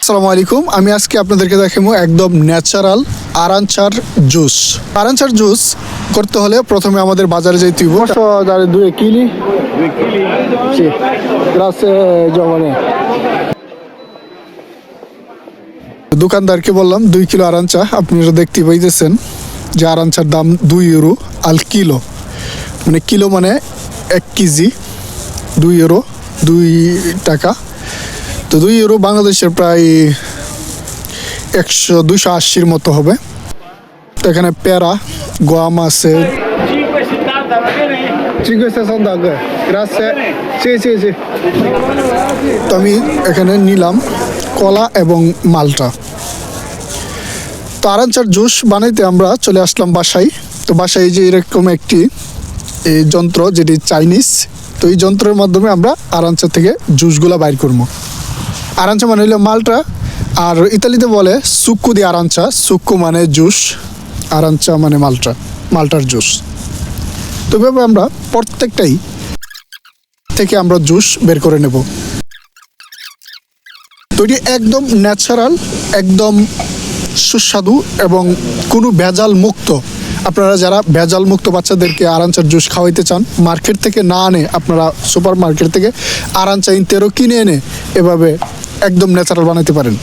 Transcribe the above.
আসসালামু আলাইকুম। আমি আজকে আপনাদেরকে দেখাবো একদম ন্যাচারাল আরাঞ্চার জুস। আরাঞ্চার জুস করতে হলে প্রথমে আমাদের বাজারে যাইতে হইব। 2 কিলি Sì, grazie giovane। দোকানদারকে বললাম 2 কিলো আরাঞ্চা। আপনারা দেখতে পাইতেছেন যে আরাঞ্চার দাম 2 ইউরো আল কিলো, মানে কিলো মানে 1 কেজি, 2 ইউরো 2 টাকা। তো 2 ইউরো বাংলাদেশের প্রায় 280 মতো হবে। তো এখানে পেয়ারা, গোয়াম আছে। 5,60 grazie। তো আমি এখানে নিলাম কলা এবং মালটা। তো আরাঞ্চার জুস বানাইতে আমরা চলে আসলাম বাসায়। তো বাসায় যে এরকম একটি এই যন্ত্র, যেটি চাইনিজ, তো এই যন্ত্রের মাধ্যমে আমরা আরাঞ্চা থেকে জুসগুলা বাইর করবো। আরাঞ্চা মানে হলো মালটা, আর ইতালিতে বলে সুক্কু দি আরাঞ্চা। সুক্কু মানে জুস, আরাঞ্চা মানে মালটা, মালটার জুস। তো এভাবে আমরা প্রত্যেকটাই থেকে আমরা জুস বের করে নেব। তো এটি একদম ন্যাচারাল, একদম সুস্বাদু এবং কোনো ভেজাল মুক্ত। আপনারা যারা ভেজাল মুক্ত বাচ্চাদেরকে আরাঞ্চার জুস খাওয়াইতে চান, মার্কেট থেকে না আনে আপনারা সুপার মার্কেট থেকে আরাঞ্চা ইন্তেরও কিনে এনে এভাবে একদম ন্যাচারাল বানাইতে পারেন।